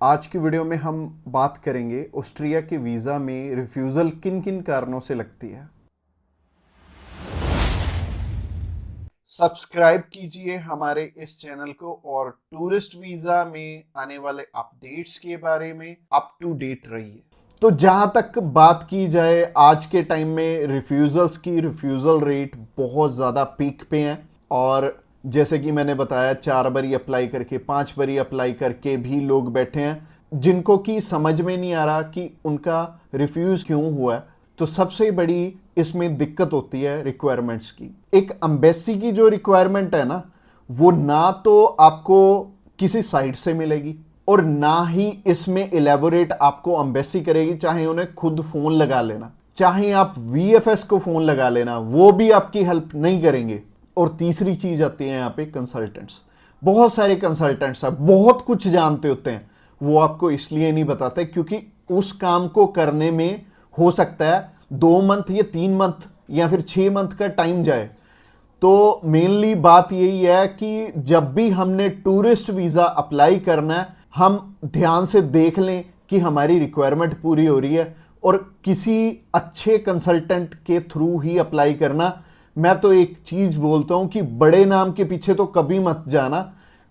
आज की वीडियो में हम बात करेंगे ऑस्ट्रिया के वीज़ा में रिफ्यूज़ल किन किन कारणों से लगती है। सब्सक्राइब कीजिए हमारे इस चैनल को और टूरिस्ट वीज़ा में आने वाले अपडेट्स के बारे में अप टू डेट रहिए। तो जहां तक बात की जाए, आज के टाइम में रिफ्यूज़ल रेट बहुत ज़्यादा पीक पे है और जैसे कि मैंने बताया 4 बारी अप्लाई करके 5 बारी अप्लाई करके भी लोग बैठे हैं जिनको कि समझ में नहीं आ रहा कि उनका रिफ्यूज़ क्यों हुआ है। तो सबसे बड़ी इसमें दिक्कत होती है रिक्वायरमेंट्स की। एक एम्बेसी की जो रिक्वायरमेंट है ना, वो ना तो आपको किसी साइट से मिलेगी और ना ही इसमें इलेबोरेट आपको एम्बेसी करेगी। चाहे उन्हें खुद फोन लगा लेना, चाहे आप वीएफएस को फोन लगा लेना, वो भी आपकी हेल्प नहीं करेंगे। और तीसरी चीज आती है यहाँ पे कंसल्टेंट्स। बहुत सारे कंसल्टेंट्स हैं, बहुत कुछ जानते होते हैं, वो आपको इसलिए नहीं बताते क्योंकि उस काम को करने में हो सकता है 2 मंथ या 3 मंथ या फिर 6 मंथ का टाइम जाए। तो मेनली बात यही है कि जब भी हमने टूरिस्ट वीज़ा अप्लाई करना है, हम ध्यान से देख लें कि हमारी रिक्वायरमेंट पूरी हो रही है और किसी अच्छे कंसल्टेंट के थ्रू ही अप्लाई करना। मैं तो एक चीज बोलता हूं कि बड़े नाम के पीछे तो कभी मत जाना।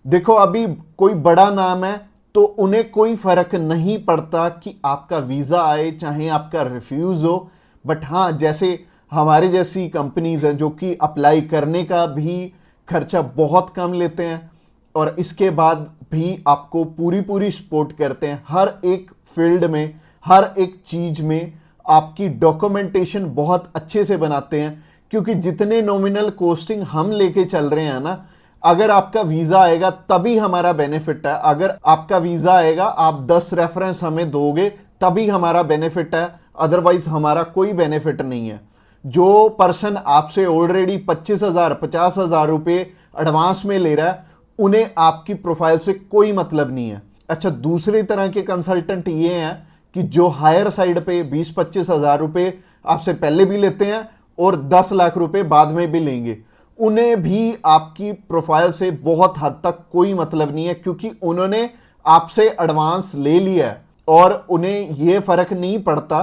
देखो, अभी कोई बड़ा नाम है तो उन्हें कोई फर्क नहीं पड़ता कि आपका वीजा आए चाहे आपका रिफ्यूज हो। बट हाँ, जैसे हमारे जैसी कंपनीज हैं जो कि अप्लाई करने का भी खर्चा बहुत कम लेते हैं और इसके बाद भी आपको पूरी पूरी सपोर्ट करते हैं हर एक फील्ड में, हर एक चीज में आपकी डॉक्यूमेंटेशन बहुत अच्छे से बनाते हैं। क्योंकि जितने नॉमिनल कोस्टिंग हम लेके चल रहे हैं ना, अगर आपका वीजा आएगा तभी हमारा बेनिफिट है। अगर आपका वीजा आएगा, आप 10 रेफरेंस हमें दोगे तभी हमारा बेनिफिट है, अदरवाइज हमारा कोई बेनिफिट नहीं है। जो पर्सन आपसे ऑलरेडी 25,000 50,000 रुपए एडवांस में ले रहा है, उन्हें आपकी प्रोफाइल से कोई मतलब नहीं है। अच्छा, दूसरी तरह के कंसल्टेंट ये हैं कि जो हायर साइड पे 20-25,000 रुपए आपसे पहले भी लेते हैं और 10 लाख रुपए बाद में भी लेंगे। उन्हें भी आपकी प्रोफाइल से बहुत हद तक कोई मतलब नहीं है क्योंकि उन्होंने आपसे एडवांस ले लिया है और उन्हें यह फर्क नहीं पड़ता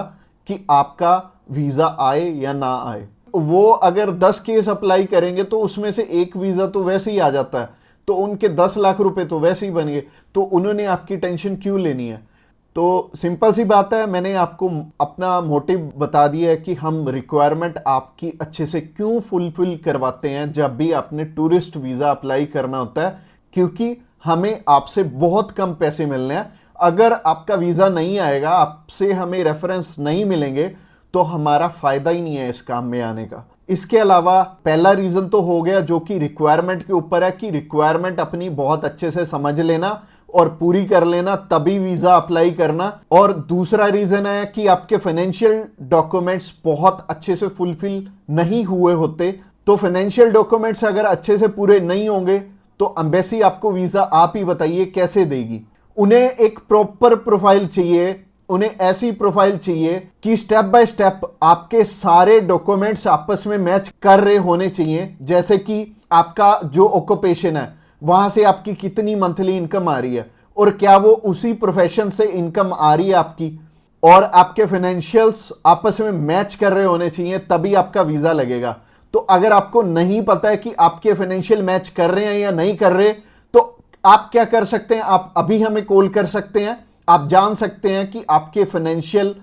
कि आपका वीजा आए या ना आए। वो अगर 10 केस अप्लाई करेंगे तो उसमें से एक वीजा तो वैसे ही आ जाता है, तो उनके 10 लाख रुपए तो वैसे ही बन गए। तो उन्होंने आपकी टेंशन क्यों लेनी है? तो सिंपल सी बात है, मैंने आपको अपना मोटिव बता दिया है कि हम रिक्वायरमेंट आपकी अच्छे से क्यों फुलफिल करवाते हैं जब भी आपने टूरिस्ट वीज़ा अप्लाई करना होता है। क्योंकि हमें आपसे बहुत कम पैसे मिलने हैं। अगर आपका वीज़ा नहीं आएगा, आपसे हमें रेफरेंस नहीं मिलेंगे, तो हमारा फ़ायदा ही नहीं है इस काम में आने का। इसके अलावा पहला रीज़न तो हो गया जो कि रिक्वायरमेंट के ऊपर है कि रिक्वायरमेंट अपनी बहुत अच्छे से समझ लेना और पूरी कर लेना, तभी वीजा अप्लाई करना। और दूसरा रीजन है कि आपके फाइनेंशियल डॉक्यूमेंट्स बहुत अच्छे से फुलफिल नहीं हुए होते। तो फाइनेंशियल डॉक्यूमेंट्स अगर अच्छे से पूरे नहीं होंगे तो एम्बेसी आपको वीजा आप ही बताइए कैसे देगी। उन्हें एक प्रॉपर प्रोफाइल चाहिए, उन्हें ऐसी प्रोफाइल चाहिए कि स्टेप बाय स्टेप आपके सारे डॉक्यूमेंट्स आपस में मैच कर रहे होने चाहिए। जैसे कि आपका जो ऑक्यूपेशन है, वहां से आपकी कितनी मंथली इनकम आ रही है और क्या वो उसी प्रोफेशन से इनकम आ रही है आपकी, और आपके फाइनेंशियल्स आपस में मैच कर रहे होने चाहिए, तभी आपका वीजा लगेगा। तो अगर आपको नहीं पता है कि आपके फाइनेंशियल मैच कर रहे हैं या नहीं कर रहे, तो आप क्या कर सकते हैं, आप अभी हमें कॉल कर सकते हैं। आप जान सकते हैं कि आपके फाइनेंशियल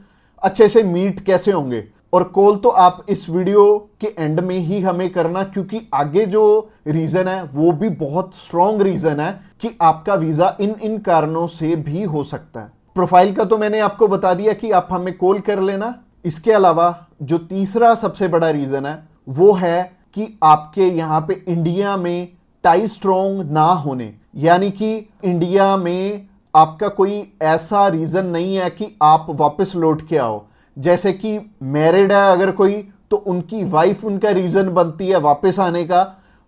अच्छे से मीट कैसे होंगे। और कॉल तो आप इस वीडियो के एंड में ही हमें करना, क्योंकि आगे जो रीजन है वो भी बहुत स्ट्रॉन्ग रीजन है कि आपका वीजा इन इन कारणों से भी हो सकता है। प्रोफाइल का तो मैंने आपको बता दिया कि आप हमें कॉल कर लेना। इसके अलावा जो तीसरा सबसे बड़ा रीजन है वो है कि आपके यहां पे इंडिया में टाई स्ट्रॉन्ग ना होने, यानी कि इंडिया में आपका कोई ऐसा रीजन नहीं है कि आप वापस लौट के आओ। जैसे कि मैरिड है अगर कोई, तो उनकी वाइफ उनका रीजन बनती है वापस आने का,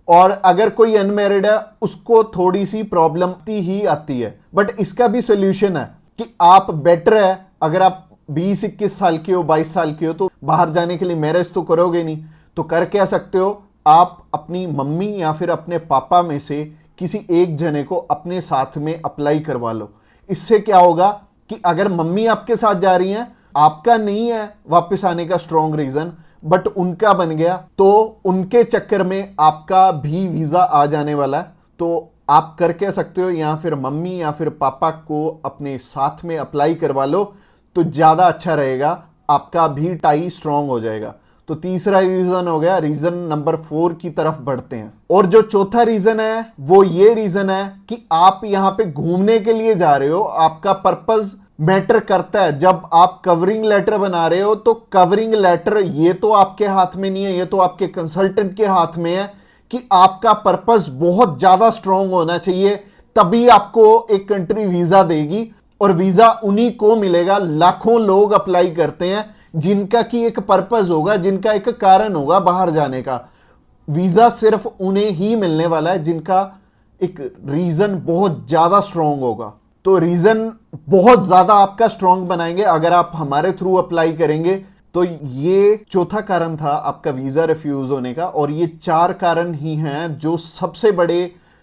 और अगर कोई अनमैरिड है उसको थोड़ी सी प्रॉब्लम ही आती है। बट इसका भी सोल्यूशन है कि आप बेटर है, अगर आप 20-21 साल के हो, 22 साल के हो, तो बाहर जाने के लिए मैरिज तो करोगे नहीं, तो कर क्या सकते हो, आप अपनी मम्मी या फिर अपने पापा में से किसी एक जने को अपने साथ में अप्लाई करवा लो। इससे क्या होगा कि अगर मम्मी आपके साथ जा रही हैं, आपका नहीं है वापस आने का स्ट्रॉन्ग रीजन, बट उनका बन गया, तो उनके चक्कर में आपका भी वीजा आ जाने वाला है। तो आप कर कह सकते हो या फिर मम्मी या फिर पापा को अपने साथ में अप्लाई करवा लो, तो ज्यादा अच्छा रहेगा, आपका भी टाई स्ट्रॉन्ग हो जाएगा। तो तीसरा रीजन हो गया। रीजन नंबर 4 की तरफ बढ़ते हैं। और जो चौथा रीजन है वो ये रीजन है कि आप यहां पे घूमने के लिए जा रहे हो, आपका पर्पस मैटर करता है। जब आप कवरिंग लेटर बना रहे हो तो कवरिंग लेटर ये तो आपके हाथ में नहीं है, ये तो आपके कंसल्टेंट के हाथ में है कि आपका पर्पस बहुत ज्यादा स्ट्रांग होना चाहिए, तभी आपको एक कंट्री वीजा देगी। और वीजा उन्हीं को मिलेगा, लाखों लोग अप्लाई करते हैं जिनका की एक पर्पस होगा, जिनका एक कारण होगा बाहर जाने का। वीजा सिर्फ उन्हें ही मिलने वाला है जिनका एक रीजन बहुत ज्यादा स्ट्रांग होगा। तो रीजन बहुत ज्यादा आपका स्ट्रांग बनाएंगे अगर आप हमारे थ्रू अप्लाई करेंगे। तो ये चौथा कारण था आपका वीजा रिफ्यूज होने का। और ये 4 कारण ही हैं जो सबसे बड़े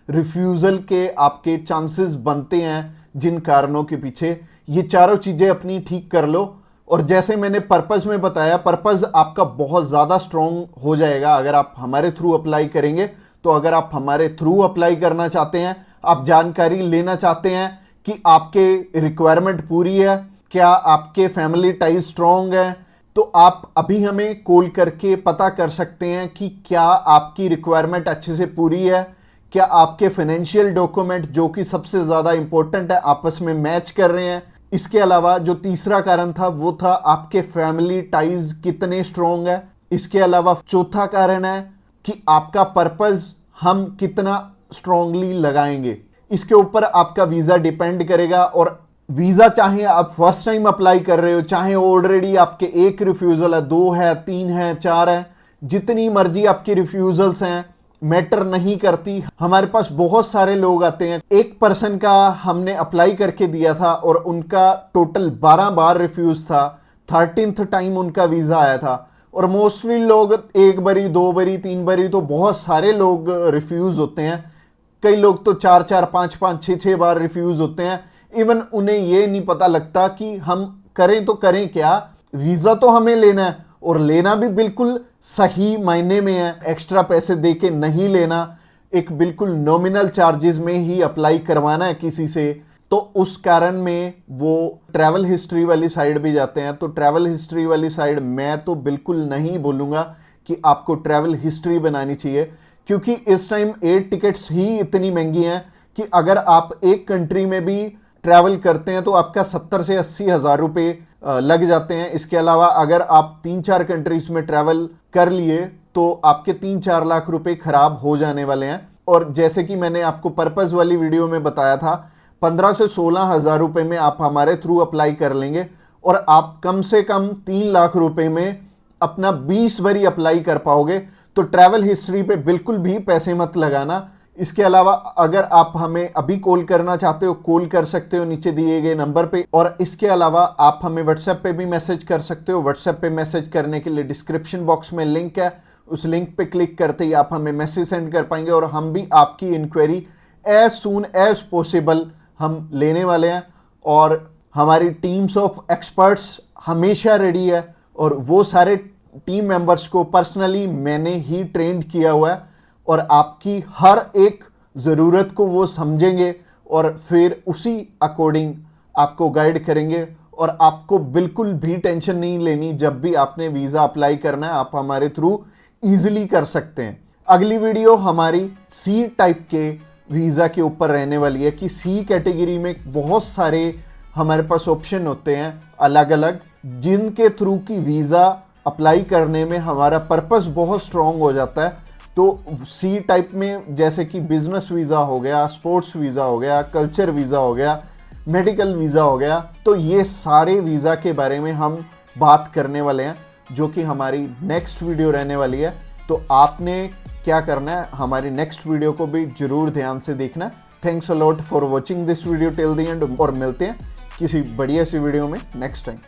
रिफ्यूजल के आपके चांसेस बनते हैं। जिन कारणों के पीछे ये चारों चीजें अपनी ठीक कर लो, और जैसे मैंने पर्पस में बताया, पर्पस आपका बहुत ज्यादा स्ट्रांग हो जाएगा अगर आप हमारे थ्रू अप्लाई करेंगे। तो अगर आप हमारे थ्रू अप्लाई करना चाहते हैं, आप जानकारी लेना चाहते हैं कि आपके रिक्वायरमेंट पूरी है, क्या आपके फैमिली टाइज स्ट्रांग है, तो आप अभी हमें कॉल करके पता कर सकते हैं कि क्या आपकी रिक्वायरमेंट अच्छे से पूरी है, क्या आपके फाइनेंशियल डॉक्यूमेंट जो कि सबसे ज्यादा इंपॉर्टेंट है आपस में मैच कर रहे हैं। इसके अलावा जो तीसरा कारण था वो था आपके फैमिली टाइज कितने स्ट्रांग है। इसके अलावा चौथा कारण है कि आपका पर्पस हम कितना स्ट्रांगली लगाएंगे। इसके ऊपर आपका वीजा डिपेंड करेगा। और वीजा चाहे आप फर्स्ट टाइम अप्लाई कर रहे हो, चाहे ऑलरेडी आपके 1 रिफ्यूजल है, 2 है, 3 है, 4 है, जितनी मर्जी आपकी रिफ्यूजल्स हैं, मैटर नहीं करती। हमारे पास बहुत सारे लोग आते हैं, एक पर्सन का हमने अप्लाई करके दिया था और उनका टोटल 12 बार रिफ्यूज था, 13th टाइम उनका वीजा आया था। और मोस्टली लोग 1 बारी, 2 बारी, 3 बारी, तो बहुत सारे लोग रिफ्यूज होते हैं। कई लोग तो 4-4, 5-5, 6-6 बार रिफ्यूज होते हैं। इवन उन्हें ये नहीं पता लगता कि हम करें तो करें क्या। वीजा तो हमें लेना है, और लेना भी बिल्कुल सही मायने में है, एक्स्ट्रा पैसे देके नहीं लेना, एक बिल्कुल नॉमिनल चार्जेस में ही अप्लाई करवाना है किसी से। तो उस कारण में वो ट्रैवल हिस्ट्री वाली साइड भी जाते हैं। तो ट्रैवल हिस्ट्री वाली साइड मैं तो बिल्कुल नहीं बोलूंगा कि आपको ट्रैवल हिस्ट्री बनानी चाहिए, क्योंकि इस टाइम एयर टिकट्स ही इतनी महंगी हैं कि अगर आप एक कंट्री में भी ट्रैवल करते हैं तो आपका 70 से 80 हज़ार रुपये लग जाते हैं। इसके अलावा अगर आप 3-4 कंट्रीज में ट्रैवल कर लिए तो आपके 3-4 लाख रुपए खराब हो जाने वाले हैं। और जैसे कि मैंने आपको पर्पस वाली वीडियो में बताया था, 15 से 16 हज़ार रुपये में आप हमारे थ्रू अप्लाई कर लेंगे और आप कम से कम 3 लाख रुपए में अपना 20 बारी अप्लाई कर पाओगे। तो ट्रैवल हिस्ट्री पे बिल्कुल भी पैसे मत लगाना। इसके अलावा अगर आप हमें अभी कॉल करना चाहते हो, कॉल कर सकते हो नीचे दिए गए नंबर पे। और इसके अलावा आप हमें व्हाट्सएप पे भी मैसेज कर सकते हो। व्हाट्सएप पे मैसेज करने के लिए डिस्क्रिप्शन बॉक्स में लिंक है, उस लिंक पे क्लिक करते ही आप हमें मैसेज सेंड कर पाएंगे और हम भी आपकी inquiry as soon as possible हम लेने वाले हैं। और हमारी टीम्स ऑफ एक्सपर्ट्स हमेशा रेडी है, और वो सारे टीम मेंबर्स को पर्सनली मैंने ही ट्रेंड किया हुआ है, और आपकी हर एक ज़रूरत को वो समझेंगे और फिर उसी अकॉर्डिंग आपको गाइड करेंगे। और आपको बिल्कुल भी टेंशन नहीं लेनी, जब भी आपने वीज़ा अप्लाई करना है आप हमारे थ्रू ईजिली कर सकते हैं। अगली वीडियो हमारी सी टाइप के वीज़ा के ऊपर रहने वाली है कि सी कैटेगरी में बहुत सारे हमारे पास ऑप्शन होते हैं अलग अलग, जिनके थ्रू की वीज़ा अप्लाई करने में हमारा पर्पस बहुत स्ट्रॉन्ग हो जाता है। तो सी टाइप में जैसे कि बिजनेस वीज़ा हो गया, स्पोर्ट्स वीज़ा हो गया, कल्चर वीज़ा हो गया, मेडिकल वीज़ा हो गया, तो ये सारे वीज़ा के बारे में हम बात करने वाले हैं, जो कि हमारी नेक्स्ट वीडियो रहने वाली है। तो आपने क्या करना है, हमारी नेक्स्ट वीडियो को भी जरूर ध्यान से देखना। Thanks a lot for watching this video till the end, और मिलते हैं किसी बढ़िया सी वीडियो में नेक्स्ट टाइम।